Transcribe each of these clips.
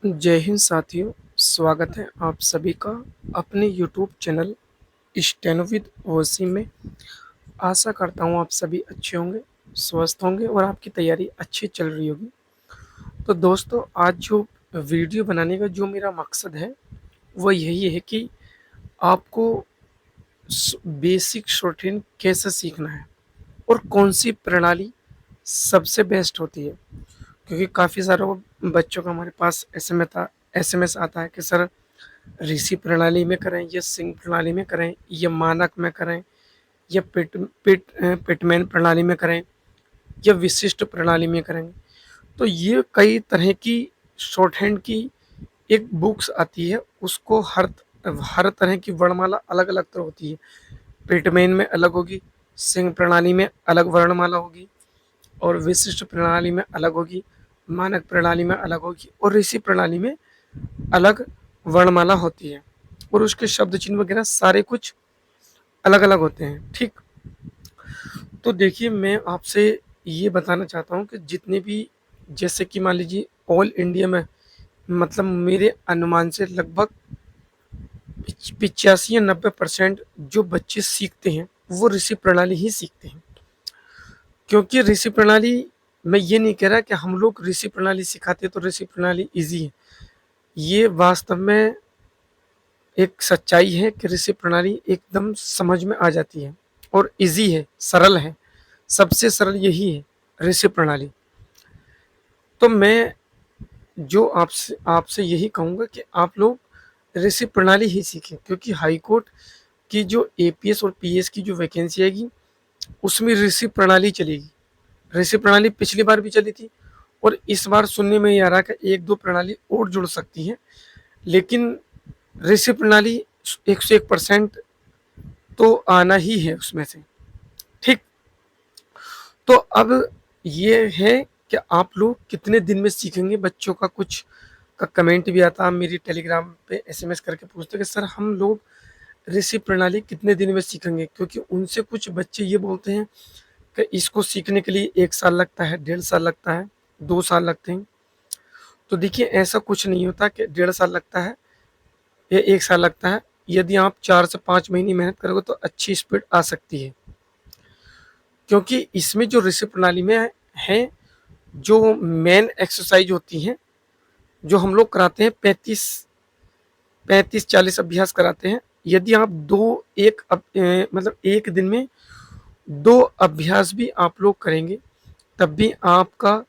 जय हिंद साथियों, स्वागत है आप सभी का अपने YouTube channel steno with Wasim में। आशा करता हूँ आप सभी अच्छे होंगे, स्वस्थ होंगे और आपकी तैयारी अच्छी चल रही होगी। तो दोस्तों, आज जो वीडियो बनाने का जो मेरा मकसद है वो यही है कि आपको बेसिक शॉर्टहैंड कैसे सीखना है और कौन सी प्रणाली सबसे बेस्ट होती है। क्योंकि काफ़ी सारे बच्चों का हमारे पास एसएमएस आता है कि सर, ऋषि प्रणाली में करें या सिंह प्रणाली में करें या मानक में करें या पिटमैन प्रणाली में करें या विशिष्ट प्रणाली में करेंगे। तो ये कई तरह की शॉर्ट हैंड की एक बुक्स आती है, उसको हर तरह की वर्णमाला अलग अलग तरह होती है। पिटमैन में अलग होगी, सिंह प्रणाली में अलग वर्णमाला होगी और विशिष्ट प्रणाली में अलग होगी, मानक प्रणाली में अलग होगी और ऋषि प्रणाली में अलग वर्णमाला होती है और उसके शब्द चिन्ह वगैरह सारे कुछ अलग अलग होते हैं। ठीक, तो देखिए, मैं आपसे ये बताना चाहता हूँ कि जितने भी, जैसे कि मान लीजिए ऑल इंडिया में, मतलब मेरे अनुमान से लगभग 85 या 90% जो बच्चे सीखते हैं वो ऋषि प्रणाली ही सीखते हैं। क्योंकि ऋषि प्रणाली, मैं ये नहीं कह रहा कि हम लोग ऋषि प्रणाली सिखाते तो ऋषि प्रणाली इजी है। ये वास्तव में एक सच्चाई है कि ऋषि प्रणाली एकदम समझ में आ जाती है और इजी है, सरल है। सबसे सरल यही है, ऋषि प्रणाली। तो मैं जो आपसे आपसे यही कहूँगा कि आप लोग ऋषि प्रणाली ही सीखें, क्योंकि हाई कोर्ट की जो एपीएस और पीएस की जो वैकेंसी आएगी उसमें ऋषि प्रणाली चलेगी। ऋषि प्रणाली पिछली बार भी चली थी और इस बार सुनने में ये आ रहा है कि एक दो प्रणाली और जुड़ सकती है, लेकिन ऋषि प्रणाली 101% तो आना ही है उसमें से। ठीक, तो अब ये है कि आप लोग कितने दिन में सीखेंगे। बच्चों का कुछ का कमेंट भी आता है, मेरी टेलीग्राम पे एसएमएस करके पूछते कि सर, हम लोग ऋषि प्रणाली कितने दिन में सीखेंगे। क्योंकि उनसे कुछ बच्चे ये बोलते हैं कि इसको सीखने के लिए 1 साल लगता है, 1.5 साल लगता है, 2 साल लगते हैं। तो देखिए, ऐसा कुछ नहीं होता कि 1.5 साल लगता है या 1 साल लगता है। यदि आप 4 से 5 महीने मेहनत करोगे तो अच्छी स्पीड आ सकती है। क्योंकि इसमें जो ऋषि प्रणाली में है, जो मेन एक्सरसाइज होती हैं, जो हम लोग कराते हैं, 35-40 अभ्यास कराते हैं। यदि आप मतलब एक दिन में 2 अभ्यास भी आप लोग करेंगे तब भी आपका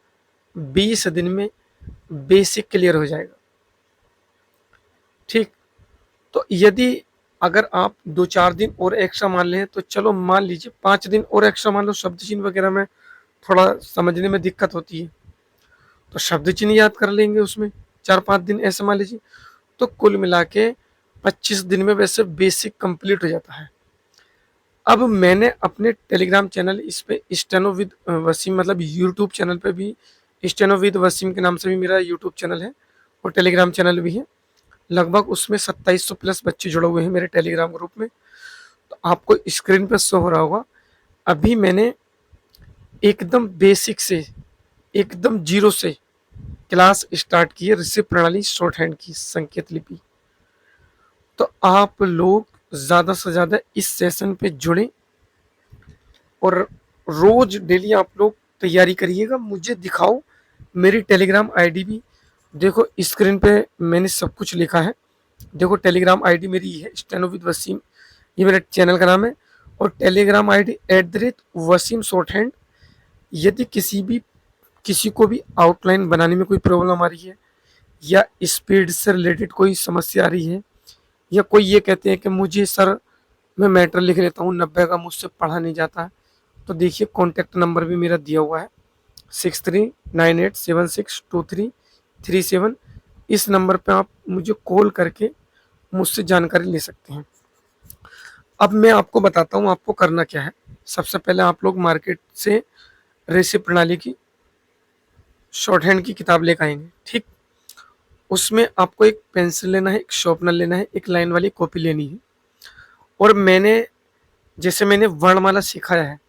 20 दिन में बेसिक क्लियर हो जाएगा। ठीक, तो यदि अगर आप 2-4 दिन और एक्स्ट्रा मान लें, तो चलो मान लीजिए 5 दिन और एक्स्ट्रा मान लो, शब्द चिन्ह वगैरह में थोड़ा समझने में दिक्कत होती है तो शब्द चिन्ह याद कर लेंगे उसमें, 4-5 दिन ऐसे मान लीजिए। तो कुल मिला के 25 दिन में वैसे बेसिक कंप्लीट हो जाता है। अब मैंने अपने टेलीग्राम चैनल, इस पे स्टेनो विद वसीम, मतलब यूट्यूब चैनल पे भी स्टेनो विद वसीम के नाम से भी मेरा यूट्यूब चैनल है और टेलीग्राम चैनल भी है। लगभग उसमें 2700 प्लस बच्चे जुड़े हुए हैं मेरे टेलीग्राम ग्रुप में। तो आपको स्क्रीन पर शो हो रहा होगा, अभी मैंने एकदम बेसिक से, एकदम जीरो से क्लास स्टार्ट की है, ऋषि प्रणाली शॉर्ट हैंड की संकेत लिपि। तो आप लोग ज़्यादा से ज़्यादा इस सेशन पे जुड़ें और रोज डेली आप लोग तैयारी करिएगा, मुझे दिखाओ। मेरी टेलीग्राम आईडी भी देखो, स्क्रीन पे मैंने सब कुछ लिखा है। देखो, टेलीग्राम आईडी मेरी है स्टेनो विद वसीम, ये मेरे चैनल का नाम है। और Telegram ID @Wasim shorthand. यदि किसी को भी आउटलाइन बनाने में कोई प्रॉब्लम आ रही है या स्पीड से रिलेटेड कोई समस्या आ रही है, या कोई ये कहते हैं कि मुझे सर, मैं मैटर लिख लेता हूँ 90 का, मुझसे पढ़ा नहीं जाता है, तो देखिए कॉन्टैक्ट नंबर भी मेरा दिया हुआ है 6398762337। इस नंबर पे आप मुझे कॉल करके मुझसे जानकारी ले सकते हैं। अब मैं आपको बताता हूँ आपको करना क्या है। सबसे पहले आप लोग मार्केट से ऋषि प्रणाली की शॉर्ट हैंड की किताब लेकर आएंगे। ठीक, उसमें आपको एक पेंसिल लेना है, एक शॉर्पनर लेना है, एक लाइन वाली कॉपी लेनी है। और मैंने वर्णमाला सिखाया है,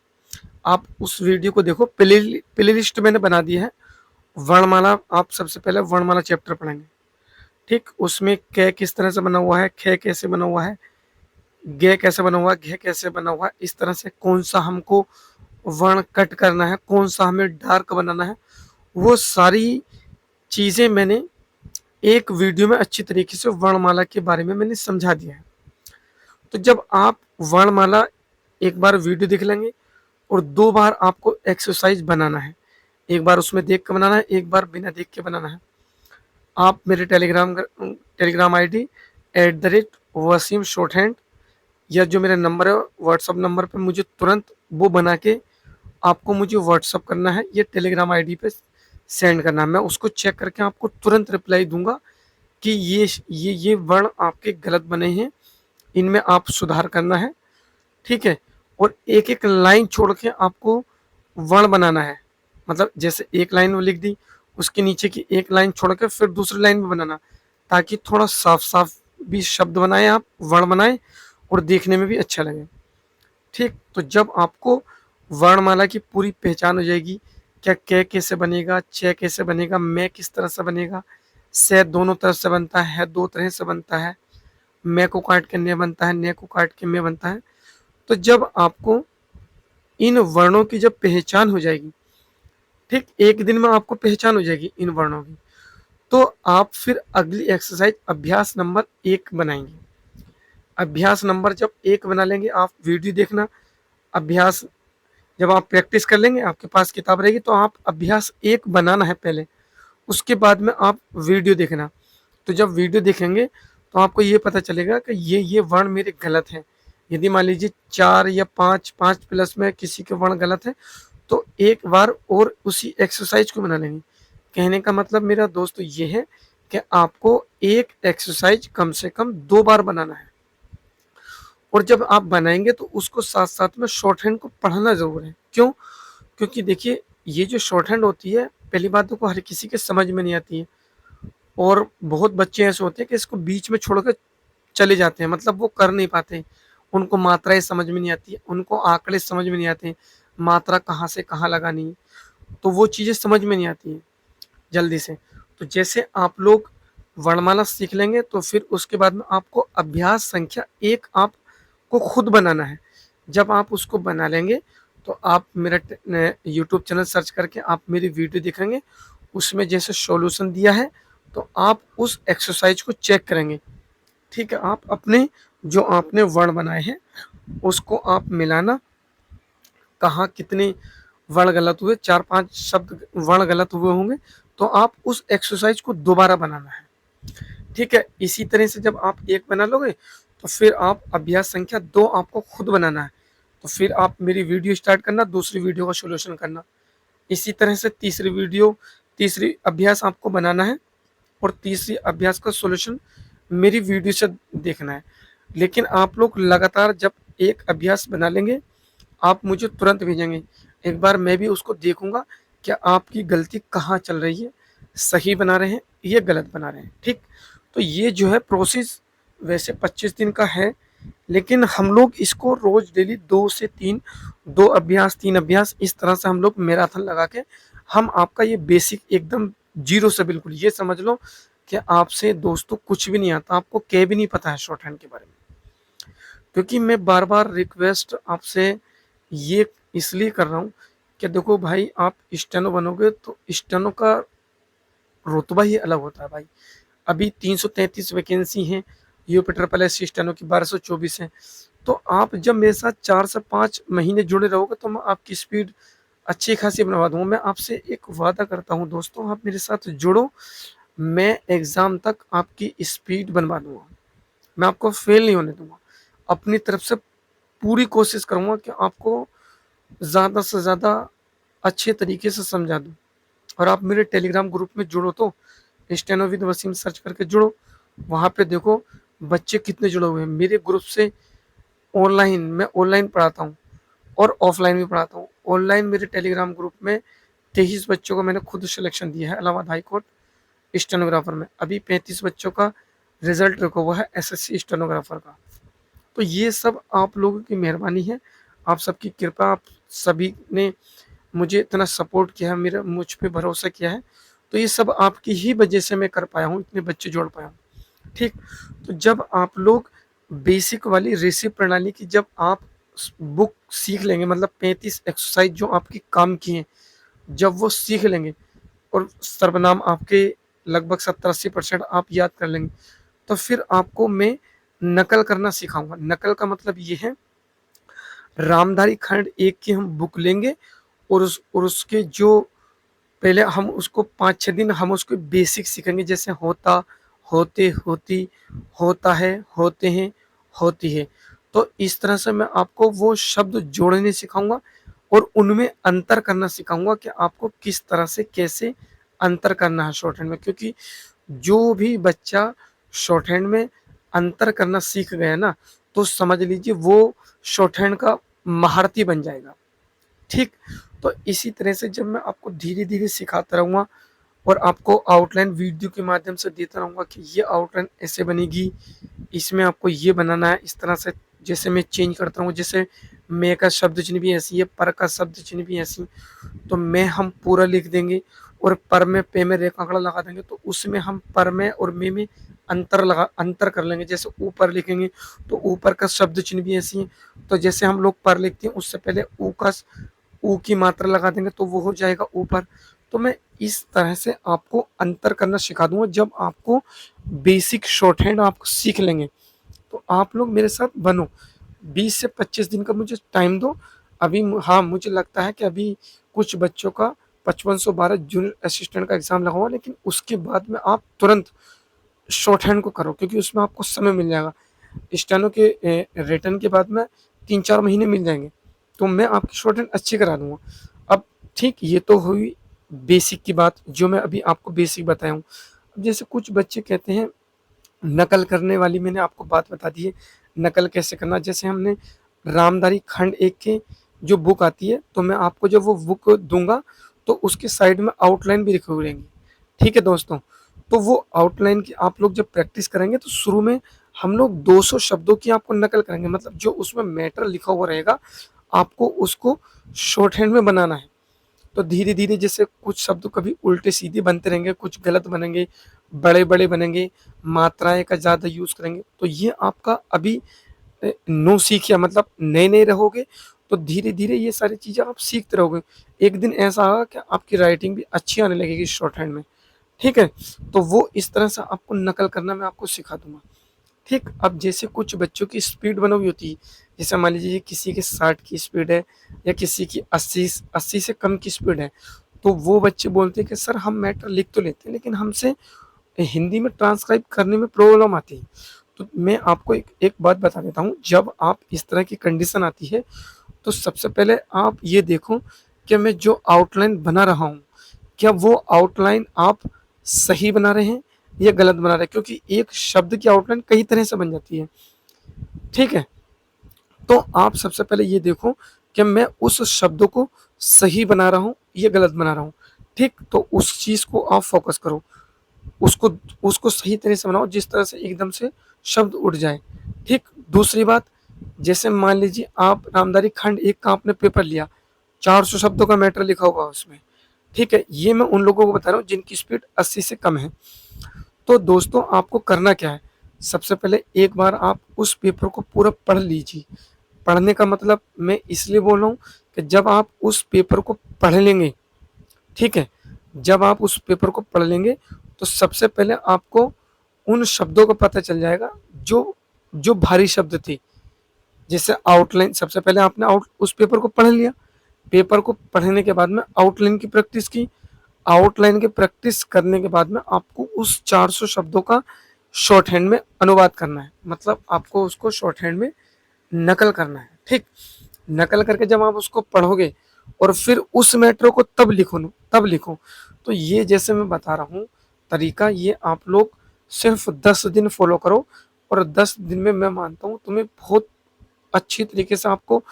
आप उस वीडियो को देखो। प्ले लिस्ट मैंने बना दी है। वर्णमाला, आप सबसे पहले वर्णमाला चैप्टर पढ़ेंगे। ठीक, उसमें क किस तरह से बना हुआ है, ख कैसे बना हुआ है, ग कैसे बना हुआ है, घ कैसे बना हुआ है, इस तरह से कौन सा हमको वर्ण कट करना है, कौन सा हमें डार्क बनाना है, वो सारी चीज़ें मैंने एक वीडियो में अच्छी तरीके से वर्णमाला के बारे में मैंने समझा दिया है। तो जब आप वर्णमाला एक बार वीडियो देख लेंगे और 2 बार आपको एक्सरसाइज बनाना है। एक बार उसमें देख के बनाना है, एक बार बिना देख के बनाना है। आप मेरे टेलीग्राम आईडी @वसीम शॉर्टहैंड या जो मेरा नंबर है व्हाट्सएप नंबर पे मुझे तुरंत वो बना के आपको मुझे व्हाट्सएप करना है, ये टेलीग्राम आईडी पे सेंड करना है। मैं उसको चेक करके आपको तुरंत रिप्लाई दूंगा कि ये वर्ण आपके गलत बने हैं, इनमें आप सुधार करना है, ठीक है। और एक एक लाइन छोड़ के आपको वर्ण बनाना है, मतलब जैसे एक लाइन वो लिख दी, उसके नीचे की एक लाइन छोड़ के फिर दूसरी लाइन में बनाना, ताकि थोड़ा साफ साफ भी शब्द बनाए, आप वर्ण बनाए और देखने में भी अच्छा लगे। ठीक, तो जब आपको वर्णमाला की पूरी पहचान हो जाएगी, क्या क कैसे बनेगा, च कैसे बनेगा, मैं किस तरह से बनेगा, से दोनों तरफ से बनता है, दो तरह से बनता है, मैं को काट के ने बनता है, ने को काट के मैं बनता है। तो जब आपको इन वर्णों की जब पहचान हो जाएगी, ठीक, एक दिन में आपको पहचान हो जाएगी इन वर्णों की, तो आप फिर अगली एक्सरसाइज अभ्यास नंबर 1 बनाएंगे। अभ्यास नंबर जब 1 बना लेंगे, आप वीडियो देखना, अभ्यास जब आप प्रैक्टिस कर लेंगे, आपके पास किताब रहेगी, तो आप अभ्यास 1 बनाना है पहले, उसके बाद में आप वीडियो देखना। तो जब वीडियो देखेंगे तो आपको ये पता चलेगा कि ये वर्ण मेरे गलत हैं। यदि मान लीजिए 4 या 5 प्लस में किसी के वर्ण गलत है, तो एक बार और उसी एक्सरसाइज को बना लेंगे। कहने का मतलब मेरा दोस्तों ये है कि आपको एक एक्सरसाइज कम से कम 2 बार बनाना है, और जब आप बनाएंगे तो उसको साथ साथ में शॉर्ट हैंड को पढ़ना जरूर है। क्यों? क्योंकि देखिए, ये जो शॉर्ट हैंड होती है, पहली बात तो हर किसी के समझ में नहीं आती है, और बहुत बच्चे ऐसे होते हैं कि इसको बीच में छोड़कर चले जाते हैं, मतलब वो कर नहीं पाते, उनको मात्राएं समझ में नहीं आती है, उनको आंकड़े समझ में नहीं आते, मात्रा कहाँ से कहाँ लगानी है, तो वो चीज़ें समझ में नहीं आती हैं जल्दी से। तो जैसे आप लोग वर्णमाला सीख लेंगे, तो फिर उसके बाद में आपको अभ्यास संख्या 1 आपको खुद बनाना है। जब आप उसको बना लेंगे, तो आप मेरा यूट्यूब चैनल सर्च करके आप मेरी वीडियो देखेंगे, उसमें जैसे सॉल्यूशन दिया है, तो आप उस एक्सरसाइज को चेक करेंगे। ठीक है, आप अपने जो आपने वर्ण बनाए हैं उसको आप मिलाना, कहाँ कितने वर्ण गलत हुए, 4-5 शब्द वर्ण गलत हुए होंगे, तो आप उस एक्सरसाइज को दोबारा बनाना है। ठीक है, इसी तरह से जब आप 1 बना लोगे, तो फिर आप अभ्यास संख्या 2 आपको खुद बनाना है। तो फिर आप मेरी वीडियो स्टार्ट करना, दूसरी वीडियो का सॉल्यूशन करना। इसी तरह से तीसरी अभ्यास आपको बनाना है, और तीसरी अभ्यास का सॉल्यूशन मेरी वीडियो से देखना है। लेकिन आप लोग लगातार जब एक अभ्यास बना लेंगे, आप मुझे तुरंत भेजेंगे, एक बार मैं भी उसको देखूंगा क्या आपकी गलती कहाँ चल रही है, सही बना रहे हैं या गलत बना रहे हैं। ठीक, तो ये जो है प्रोसेस वैसे 25 दिन का है, लेकिन हम लोग इसको रोज डेली 2 से 3, 2 अभ्यास 3 अभ्यास, इस तरह से हम लोग मैराथन लगा के हम आपका ये बेसिक एकदम जीरो से, बिल्कुल ये समझ लो कि आपसे दोस्तों कुछ भी नहीं आता, आपको क्या भी नहीं पता है शॉर्ट हैंड के बारे में। क्योंकि मैं बार बार रिक्वेस्ट आपसे ये इसलिए कर रहा हूँ कि देखो भाई, आप स्टेनो बनोगे तो स्टेनो का रुतबा ही अलग होता है भाई। अभी 333 वैकेंसी हैं, यूपी ट्रिपल एस स्टेनो की 1224 है। तो आप जब मेरे साथ 4 से 5 महीने जुड़े रहोगे, तो मैं आपकी स्पीड अच्छी खासी बनवा दूंगा। मैं आपसे एक वादा करता हूँ दोस्तों, आप मेरे साथ जुड़ो, मैं एग्जाम तक आपकी स्पीड बनवा दूंगा, मैं आपको फेल नहीं होने दूंगा। अपनी तरफ से पूरी कोशिश करूंगा कि आपको ज़्यादा से ज़्यादा अच्छे तरीके से समझा दूं। और आप मेरे टेलीग्राम ग्रुप में जुड़ो, तो स्टेनो विद वसीम सर्च करके जुड़ो, वहाँ पे देखो बच्चे कितने जुड़े हुए हैं मेरे ग्रुप से। ऑनलाइन मैं ऑनलाइन पढ़ाता हूँ और ऑफलाइन भी पढ़ाता हूँ। ऑनलाइन मेरे टेलीग्राम ग्रुप में 23 बच्चों को मैंने खुद सिलेक्शन दिया है इलाहाबाद हाई कोर्ट स्टेनोग्राफर में। अभी 35 बच्चों का रिजल्ट रुका हुआ है एसएससी स्टेनोग्राफर का। तो ये सब आप लोगों की मेहरबानी है, आप सबकी कृपा, आप सभी ने मुझे इतना सपोर्ट किया है, मेरा मुझ पे भरोसा किया है, तो ये सब आपकी ही वजह से मैं कर पाया हूँ, इतने बच्चे जोड़ पाया हूँ। ठीक, तो जब आप लोग बेसिक वाली ऋषि प्रणाली की जब आप बुक सीख लेंगे, मतलब 35 एक्सरसाइज जो आपकी काम की हैं, जब वो सीख लेंगे और सर्वनाम आपके लगभग 70-80% आप याद कर लेंगे, तो फिर आपको मैं नकल करना सिखाऊंगा। नकल का मतलब ये है, रामधारी खंड एक की हम बुक लेंगे और उसके जो पहले हम उसको 5-6 दिन हम उसको बेसिक सीखेंगे, जैसे होता, होते, होती, होता है, होते हैं, होती है। तो इस तरह से मैं आपको वो शब्द जोड़ने सिखाऊंगा और उनमें अंतर करना सिखाऊंगा कि आपको किस तरह से कैसे अंतर करना है शॉर्ट हैंड में। क्योंकि जो भी बच्चा शॉर्ट हैंड में अंतर करना सीख गया ना, तो समझ लीजिए वो शॉर्ट हैंड का महारथी बन जाएगा। ठीक, तो इसी तरह से जब मैं आपको धीरे धीरे सिखाता रहूँगा और आपको आउटलाइन वीडियो के माध्यम से देता रहूँगा कि ये आउटलाइन ऐसे बनेगी, इसमें आपको ये बनाना है, इस तरह से जैसे मैं चेंज करता हूँ, जैसे मैं का शब्द चिन्ह भी ऐसी है, पर का शब्द चिन्ह भी ऐसी, तो मैं हम पूरा लिख देंगे और पर में पे में रेखांकड़ा लगा देंगे, तो उसमें हम पर में और में अंतर कर लेंगे। जैसे ऊपर लिखेंगे तो ऊपर का शब्द चिन्ह भी ऐसी है, तो जैसे हम लोग पर लिखते हैं उससे पहले ऊ की मात्रा लगा देंगे तो वो हो जाएगा ऊपर। तो मैं इस तरह से आपको अंतर करना सिखा दूंगा। जब आपको बेसिक शॉर्ट हैंड आप सीख लेंगे तो आप लोग मेरे साथ बनो। 20 से 25 दिन का मुझे टाइम दो। अभी हाँ, मुझे लगता है कि अभी कुछ बच्चों का 5512 जूनियर असिस्टेंट का एग्जाम लगा हुआ, लेकिन उसके बाद में आप तुरंत शॉर्ट हैंड को करो, क्योंकि उसमें आपको समय मिल जाएगा। स्टेनो के रिटर्न के बाद में 3-4 महीने मिल जाएंगे, तो मैं आपकी शॉर्ट हैंड अच्छी करा दूंगा। अब ठीक, ये तो हुई बेसिक की बात, जो मैं अभी आपको बेसिक बताया हूँ। अब जैसे कुछ बच्चे कहते हैं नकल करने वाली, मैंने आपको बात बता दी है नकल कैसे करना। जैसे हमने रामधारी खंड एक की जो बुक आती है, तो मैं आपको जब वो बुक दूंगा तो उसके साइड में आउटलाइन भी लिखी हुई रहेंगी। ठीक है दोस्तों, तो वो आउटलाइन की आप लोग जब प्रैक्टिस करेंगे तो शुरू में हम लोग 200 शब्दों की आपको नकल करेंगे, मतलब जो उसमें मैटर लिखा हुआ रहेगा आपको उसको शॉर्ट हैंड में बनाना है। तो धीरे धीरे जैसे कुछ शब्द कभी उल्टे सीधे बनते रहेंगे, कुछ गलत बनेंगे, बड़े बड़े बनेंगे, मात्राएं का ज़्यादा यूज करेंगे, तो ये आपका अभी नो सीखिया, मतलब नए नए रहोगे तो धीरे धीरे ये सारी चीज़ें आप सीखते रहोगे। एक दिन ऐसा होगा कि आपकी राइटिंग भी अच्छी आने लगेगी शॉर्ट हैंड में। ठीक है, तो वो इस तरह से आपको नकल करना मैं आपको सिखा दूंगा। ठीक, अब जैसे कुछ बच्चों की स्पीड बनी हुई होती है, जैसे मान लीजिए किसी की 60 की स्पीड है या किसी की 80 से कम की स्पीड है, तो वो बच्चे बोलते हैं कि सर हम मैटर लिख तो लेते हैं लेकिन हमसे हिंदी में ट्रांसक्राइब करने में प्रॉब्लम आती है। तो मैं आपको एक बात बता देता हूँ, जब आप इस तरह की कंडीशन आती है तो सबसे पहले आप ये देखो कि मैं जो आउटलाइन बना रहा हूँ, क्या वो आउटलाइन आप सही बना रहे हैं या गलत बना रहे हैं, क्योंकि एक शब्द की आउटलाइन कई तरह से बन जाती है। ठीक है, तो आप सबसे पहले ये देखो कि मैं उस शब्द को सही बना रहा हूँ या गलत बना रहा हूँ। ठीक, तो उस चीज को आप फोकस करो, उसको उसको सही तरह से बनाओ जिस तरह से एकदम से शब्द उठ जाए। ठीक, दूसरी बात, जैसे मान लीजिए आप रामधारी खंड एक का आपने पेपर लिया, 400 शब्दों का मैटर लिखा होगा उसमें। ठीक है, ये मैं उन लोगों को बता रहा हूँ जिनकी स्पीड 80 से कम है। तो दोस्तों आपको करना क्या है, सबसे पहले एक बार आप उस पेपर को पूरा पढ़ लीजिए। पढ़ने का मतलब मैं इसलिए बोल रहा हूँ कि जब आप उस पेपर को पढ़ लेंगे, ठीक है, जब आप उस पेपर को पढ़ लेंगे तो सबसे पहले आपको उन शब्दों का पता चल जाएगा जो जो भारी शब्द थे। जैसे आउटलाइन, सबसे पहले आपने उस पेपर को पढ़ लिया, पेपर को पढ़ने के बाद में आउटलाइन की प्रैक्टिस की, आउटलाइन की प्रैक्टिस करने के बाद में आपको उस 400 शब्दों का शॉर्ट हैंड में अनुवाद करना है, मतलब आपको उसको शॉर्ट हैंड में नकल करना है। ठीक, नकल करके जब आप उसको पढ़ोगे और फिर उस मैटर को तब लिखो। तो ये जैसे मैं बता रहा हूँ तरीका, ये आप लोग सिर्फ 10 दिन फॉलो करो और 10 दिन में मैं मानता हूँ तुम्हें बहुत अच्छी तरीके से आपको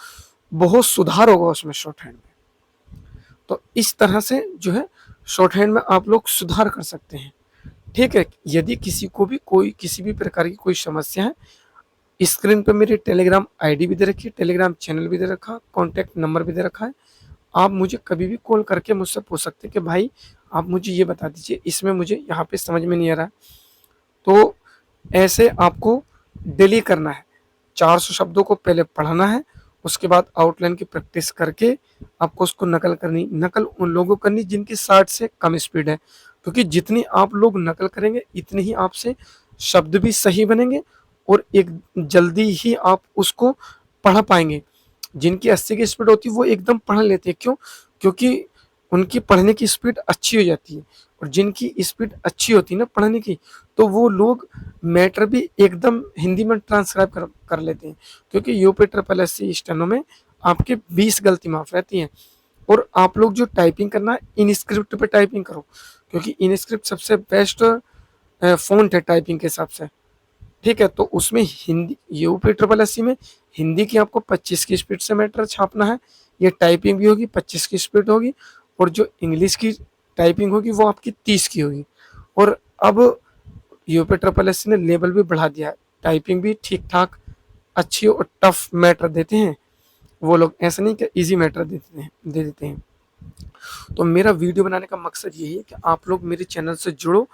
बहुत सुधार होगा उसमें शॉर्ट हैंड में। तो इस तरह से जो है शॉर्ट हैंड में आप लोग सुधार कर सकते हैं। ठीक है, यदि किसी को भी कोई किसी भी प्रकार की कोई समस्या है, स्क्रीन पे मेरी टेलीग्राम आईडी भी दे रखी है, टेलीग्राम चैनल भी दे रखा, कॉन्टैक्ट नंबर भी दे रखा है। आप मुझे कभी भी कॉल करके मुझसे पूछ सकते हैं कि भाई आप मुझे ये बता दीजिए, इसमें मुझे यहाँ पे समझ में नहीं आ रहा है। तो ऐसे आपको डेली करना है। 400 शब्दों को पहले पढ़ना है, उसके बाद आउटलाइन की प्रैक्टिस करके आपको उसको नकल करनी। नकल उन लोगों को करनी जिनकी 60 से कम स्पीड है, क्योंकि जितनी आप लोग नकल करेंगे इतनी ही आपसे शब्द भी सही बनेंगे और एक जल्दी ही आप उसको पढ़ पाएंगे। जिनकी 80 की स्पीड होती है वो एकदम पढ़ लेते हैं, क्यों? क्योंकि उनकी पढ़ने की स्पीड अच्छी हो जाती है। और जिनकी स्पीड अच्छी होती है ना पढ़ने की, तो वो लोग मैटर भी एकदम हिंदी में ट्रांसक्राइब कर लेते हैं। क्योंकि UP triple S C steno में आपके 20 गलती माफ रहती हैं। और आप लोग जो टाइपिंग करना है इन स्क्रिप्ट पे टाइपिंग करो, क्योंकि इन स्क्रिप्ट सबसे बेस्ट फ़ॉन्ट है टाइपिंग के हिसाब से। ठीक है, तो उसमें Hindi UP triple S C में हिंदी की आपको 25 की स्पीड से मैटर छापना है। ये टाइपिंग भी होगी 25 की स्पीड होगी, और जो इंग्लिश की टाइपिंग होगी वो आपकी 30 की होगी। और अब यूपी ट्रिपल एस सी ने लेवल भी बढ़ा दिया है, टाइपिंग भी ठीक ठाक अच्छी और टफ मैटर देते हैं वो लोग, ऐसा नहीं कि इजी मैटर दे देते हैं। तो मेरा वीडियो बनाने का मकसद यही है कि आप लोग मेरे चैनल से जुड़ो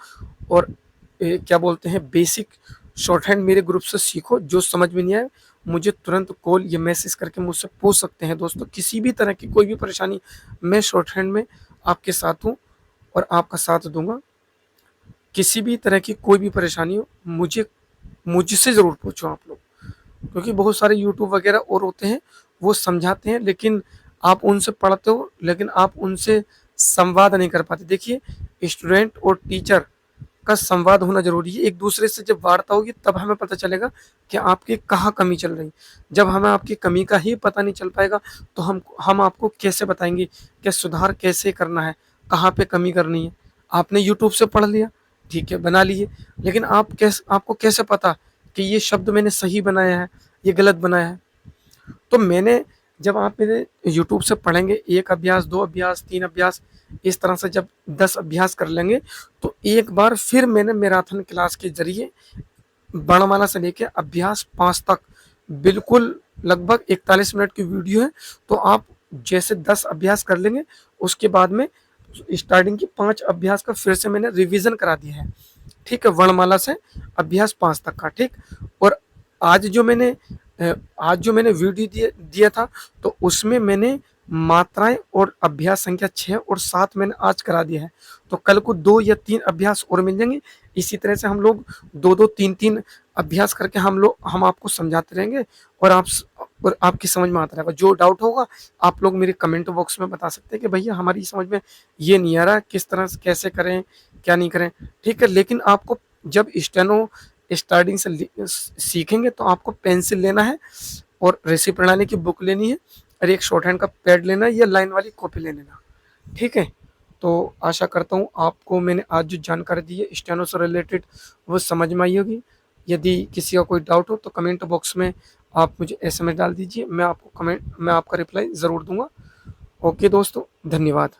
और क्या बोलते हैं, बेसिक शॉर्ट हैंड मेरे ग्रुप से सीखो। जो समझ में नहीं आए मुझे तुरंत कॉल या मैसेज करके मुझसे पूछ सकते हैं दोस्तों। किसी भी तरह की कोई भी परेशानी, मैं शॉर्ट हैंड में आपके साथ हूँ और आपका साथ दूंगा। किसी भी तरह की कोई भी परेशानी हो मुझसे ज़रूर पूछो आप लोग, क्योंकि बहुत सारे यूट्यूब वगैरह और होते हैं वो समझाते हैं, लेकिन आप उनसे पढ़ते हो लेकिन आप उनसे संवाद नहीं कर पाते। देखिए, स्टूडेंट और टीचर का संवाद होना जरूरी है। एक दूसरे से जब वार्ता होगी तब हमें पता चलेगा कि आपकी कहाँ कमी चल रही। जब हमें आपकी कमी का ही पता नहीं चल पाएगा तो हम आपको कैसे बताएंगे कि सुधार कैसे करना है, कहाँ पे कमी करनी है। आपने यूट्यूब से पढ़ लिया, ठीक है, बना लिए, लेकिन आपको कैसे पता कि ये शब्द मैंने सही बनाया है, ये गलत बनाया है? तो मैंने जब आप मेरे यूट्यूब से पढ़ेंगे, 1 अभ्यास, 2 अभ्यास, 3 अभ्यास, इस तरह से जब 10 अभ्यास कर लेंगे, तो एक बार फिर मैंने मैराथन क्लास के ज़रिए वर्णमाला से लेके अभ्यास 5 तक बिल्कुल लगभग 41 मिनट की वीडियो है। तो आप जैसे 10 अभ्यास कर लेंगे, उसके बाद में स्टार्टिंग की 5 अभ्यास का फिर से मैंने रिवीजन करा दिया है। ठीक है, वर्णमाला से अभ्यास 5 तक का, ठीक। और आज जो मैंने आज जो मैंने वीडियो दिया था, तो उसमें मैंने मात्राएं और अभ्यास संख्या 6 और 7 मैंने आज करा दिया है। तो कल को 2 या 3 अभ्यास और मिल जाएंगे। इसी तरह से हम लोग 2-2, 3-3 अभ्यास करके हम आपको समझाते रहेंगे और आपकी समझ में आता रहेगा। जो डाउट होगा आप लोग मेरे कमेंट बॉक्स में बता सकते हैं कि भैया हमारी समझ में ये नहीं आ रहा, किस तरह से कैसे करें, क्या नहीं करें। ठीक है, लेकिन आपको जब स्टेनो स्टार्टिंग से सीखेंगे तो आपको पेंसिल लेना है और ऋषि प्रणाली की बुक लेनी है और एक शॉर्ट हैंड का पैड लेना है या लाइन वाली कॉपी ले लेना। ठीक है, तो आशा करता हूँ आपको मैंने आज जो जानकारी दी है स्टेनो से रिलेटेड वो समझ में आई होगी। यदि किसी का कोई डाउट हो तो कमेंट बॉक्स में आप मुझे SMS डाल दीजिए, मैं आपका रिप्लाई ज़रूर दूंगा। ओके दोस्तों, धन्यवाद।